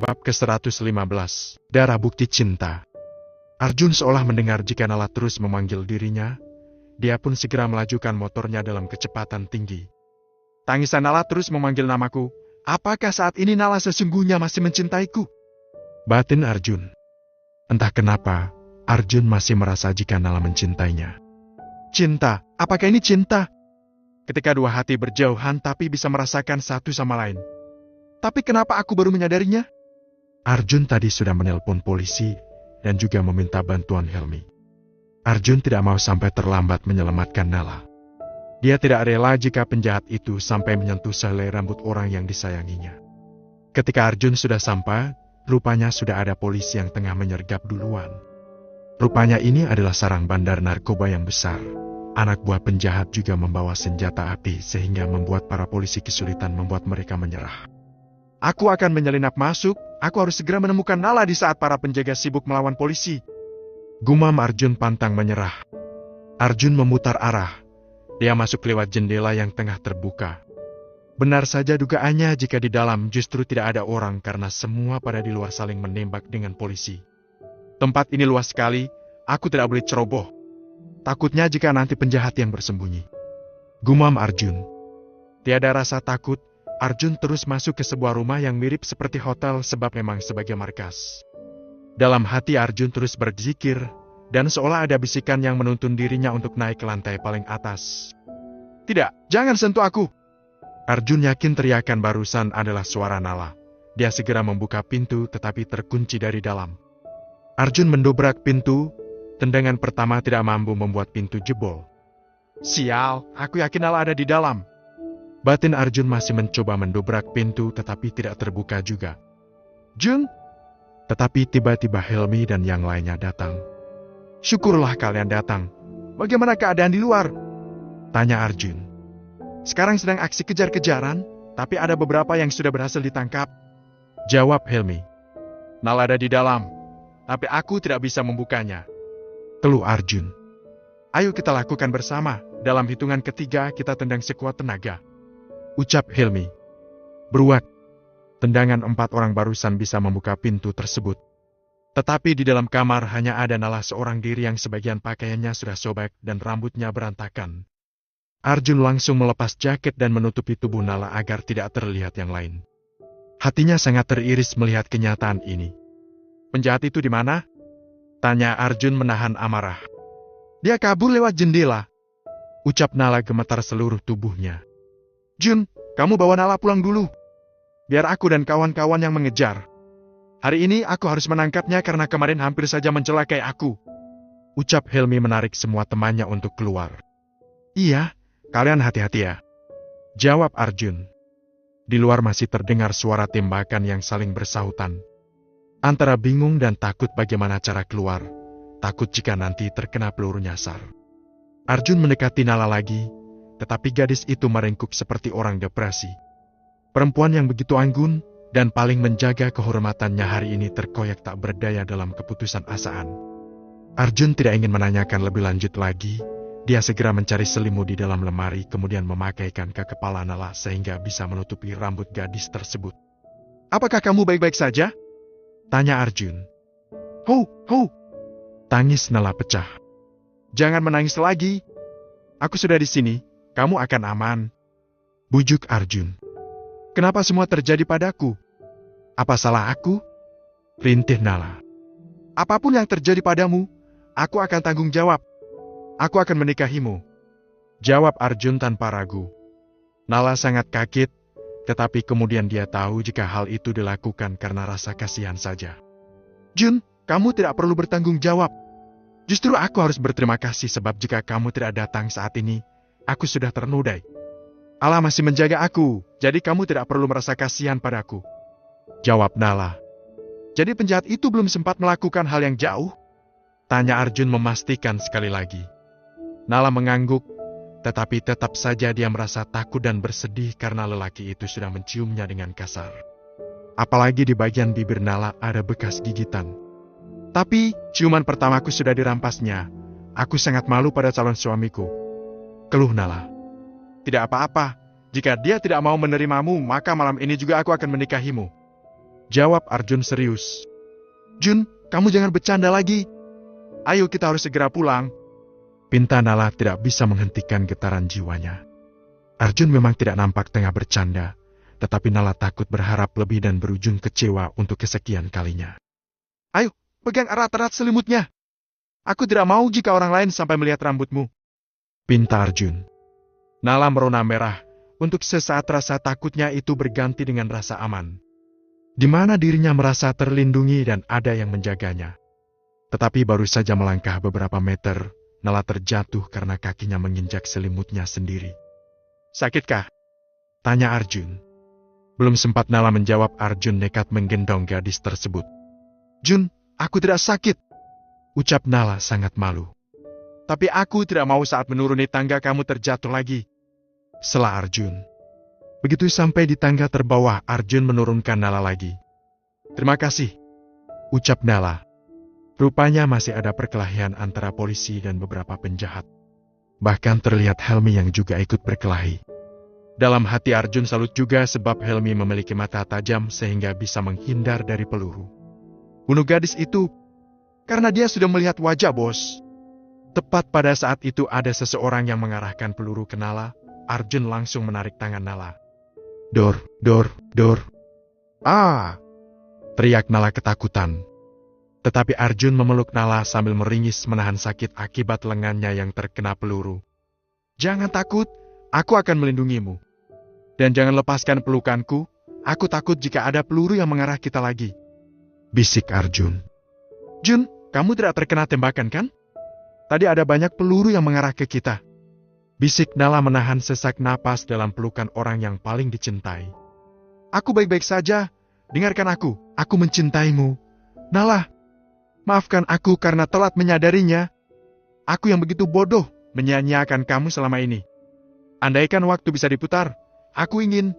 Bab ke-115, Darah Bukti Cinta. Arjun seolah mendengar jika Nala terus memanggil dirinya. Dia pun segera melajukan motornya dalam kecepatan tinggi. Tangisan Nala terus memanggil namaku. Apakah saat ini Nala sesungguhnya masih mencintaiku? Batin Arjun. Entah kenapa, Arjun masih merasa jika Nala mencintainya. Cinta, apakah ini cinta? Ketika dua hati berjauhan tapi bisa merasakan satu sama lain. Tapi kenapa aku baru menyadarinya? Arjun tadi sudah menelpon polisi dan juga meminta bantuan Helmi. Arjun tidak mau sampai terlambat menyelamatkan Nala. Dia tidak rela jika penjahat itu sampai menyentuh sehelai rambut orang yang disayanginya. Ketika Arjun sudah sampai, rupanya sudah ada polisi yang tengah menyergap duluan. Rupanya ini adalah sarang bandar narkoba yang besar. Anak buah penjahat juga membawa senjata api sehingga membuat para polisi kesulitan membuat mereka menyerah. Aku akan menyelinap masuk, aku harus segera menemukan Nala di saat para penjaga sibuk melawan polisi. Gumam Arjun pantang menyerah. Arjun memutar arah. Dia masuk lewat jendela yang tengah terbuka. Benar saja dugaannya jika di dalam justru tidak ada orang karena semua pada di luar saling menembak dengan polisi. Tempat ini luas sekali, aku tidak boleh ceroboh. Takutnya jika nanti penjahat yang bersembunyi. Gumam Arjun. Tiada rasa takut. Arjun terus masuk ke sebuah rumah yang mirip seperti hotel sebab memang sebagai markas. Dalam hati Arjun terus berzikir, dan seolah ada bisikan yang menuntun dirinya untuk naik ke lantai paling atas. Tidak, jangan sentuh aku! Arjun yakin teriakan barusan adalah suara Nala. Dia segera membuka pintu tetapi terkunci dari dalam. Arjun mendobrak pintu, tendangan pertama tidak mampu membuat pintu jebol. Sial, aku yakin Nala ada di dalam. Batin Arjun masih mencoba mendobrak pintu tetapi tidak terbuka juga. Jun! Tetapi tiba-tiba Helmi dan yang lainnya datang. Syukurlah kalian datang. Bagaimana keadaan di luar? Tanya Arjun. Sekarang sedang aksi kejar-kejaran, tapi ada beberapa yang sudah berhasil ditangkap. Jawab Helmi. Nala ada di dalam, tapi aku tidak bisa membukanya. Keluh Arjun. Ayo kita lakukan bersama, dalam hitungan ketiga kita tendang sekuat tenaga. Ucap Helmi. Beruat. Tendangan 4 orang barusan bisa membuka pintu tersebut. Tetapi di dalam kamar hanya ada Nala seorang diri yang sebagian pakaiannya sudah sobek dan rambutnya berantakan. Arjun langsung melepas jaket dan menutupi tubuh Nala agar tidak terlihat yang lain. Hatinya sangat teriris melihat kenyataan ini. Penjahat itu di mana? Tanya Arjun menahan amarah. Dia kabur lewat jendela. Ucap Nala gemetar seluruh tubuhnya. Jun, kamu bawa Nala pulang dulu. Biar aku dan kawan-kawan yang mengejar. Hari ini aku harus menangkapnya karena kemarin hampir saja mencelakai aku. Ucap Helmi menarik semua temannya untuk keluar. Iya, kalian hati-hati ya. Jawab Arjun. Di luar masih terdengar suara tembakan yang saling bersahutan. Antara bingung dan takut bagaimana cara keluar. Takut jika nanti terkena peluru nyasar. Arjun mendekati Nala lagi. Tetapi gadis itu merengkuh seperti orang depresi. Perempuan yang begitu anggun dan paling menjaga kehormatannya hari ini terkoyak tak berdaya dalam keputusan asaan. Arjun tidak ingin menanyakan lebih lanjut lagi. Dia segera mencari selimut di dalam lemari kemudian memakaikan ke kepala Nala sehingga bisa menutupi rambut gadis tersebut. Apakah kamu baik-baik saja? Tanya Arjun. Ho, ho! Tangis Nala pecah. Jangan menangis lagi. Aku sudah di sini. Kamu akan aman. Bujuk Arjun. Kenapa semua terjadi padaku? Apa salah aku? Rintih Nala. Apapun yang terjadi padamu, aku akan tanggung jawab. Aku akan menikahimu. Jawab Arjun tanpa ragu. Nala sangat kaget, tetapi kemudian dia tahu jika hal itu dilakukan karena rasa kasihan saja. Jun, kamu tidak perlu bertanggung jawab. Justru aku harus berterima kasih sebab jika kamu tidak datang saat ini, aku sudah ternodai. Allah masih menjaga aku, jadi kamu tidak perlu merasa kasihan padaku. Jawab Nala. Jadi penjahat itu belum sempat melakukan hal yang jauh? Tanya Arjun memastikan sekali lagi. Nala mengangguk, tetapi tetap saja dia merasa takut dan bersedih karena lelaki itu sudah menciumnya dengan kasar. Apalagi di bagian bibir Nala ada bekas gigitan. Tapi, ciuman pertamaku sudah dirampasnya. Aku sangat malu pada calon suamiku. Keluh Nala. Tidak apa-apa, jika dia tidak mau menerimamu, maka malam ini juga aku akan menikahimu. Jawab Arjun serius. Jun, kamu jangan bercanda lagi. Ayo kita harus segera pulang. Pinta Nala tidak bisa menghentikan getaran jiwanya. Arjun memang tidak nampak tengah bercanda, tetapi Nala takut berharap lebih dan berujung kecewa untuk kesekian kalinya. Ayo, pegang erat-erat selimutnya. Aku tidak mau jika orang lain sampai melihat rambutmu. Pinta Arjun. Nala merona merah. Untuk sesaat rasa takutnya itu berganti dengan rasa aman. Di mana dirinya merasa terlindungi dan ada yang menjaganya. Tetapi baru saja melangkah beberapa meter, Nala terjatuh karena kakinya menginjak selimutnya sendiri. Sakitkah? Tanya Arjun. Belum sempat Nala menjawab, Arjun nekat menggendong gadis tersebut. Jun, aku tidak sakit. Ucap Nala sangat malu. Tapi aku tidak mau saat menuruni tangga kamu terjatuh lagi. Sela Arjun. Begitu sampai di tangga terbawah, Arjun menurunkan Nala lagi. Terima kasih. Ucap Nala. Rupanya masih ada perkelahian antara polisi dan beberapa penjahat. Bahkan terlihat Helmi yang juga ikut berkelahi. Dalam hati Arjun salut juga sebab Helmi memiliki mata tajam sehingga bisa menghindar dari peluru. Bunuh gadis itu karena dia sudah melihat wajah bos. Tepat pada saat itu ada seseorang yang mengarahkan peluru ke Nala. Arjun langsung menarik tangan Nala. Dor. Ah! Teriak Nala ketakutan. Tetapi Arjun memeluk Nala sambil meringis menahan sakit akibat lengannya yang terkena peluru. Jangan takut, aku akan melindungimu. Dan jangan lepaskan pelukanku, aku takut jika ada peluru yang mengarah kita lagi. Bisik Arjun. Jun, kamu tidak terkena tembakan kan? Tadi ada banyak peluru yang mengarah ke kita. Bisik Nala menahan sesak napas dalam pelukan orang yang paling dicintai. Aku baik-baik saja, dengarkan aku mencintaimu. Nala, maafkan aku karena telat menyadarinya. Aku yang begitu bodoh menyia-nyiakan kamu selama ini. Andaikan waktu bisa diputar, aku ingin.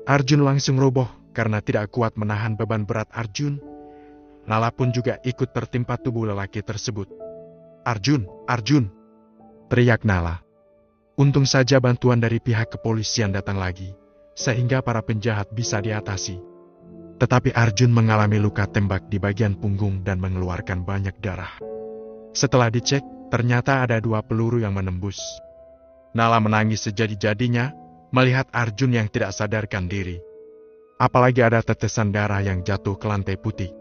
Arjun langsung roboh karena tidak kuat menahan beban berat Arjun. Nala pun juga ikut tertimpa tubuh lelaki tersebut. Arjun, teriak Nala. Untung saja bantuan dari pihak kepolisian datang lagi, sehingga para penjahat bisa diatasi. Tetapi Arjun mengalami luka tembak di bagian punggung dan mengeluarkan banyak darah. Setelah dicek, ternyata ada 2 peluru yang menembus. Nala menangis sejadi-jadinya, melihat Arjun yang tidak sadarkan diri. Apalagi ada tetesan darah yang jatuh ke lantai putih.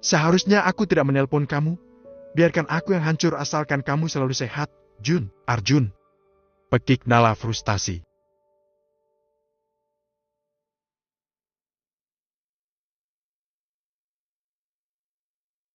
Seharusnya aku tidak menelpon kamu. Biarkan aku yang hancur asalkan kamu selalu sehat, Arjun. Pekik Nala frustasi.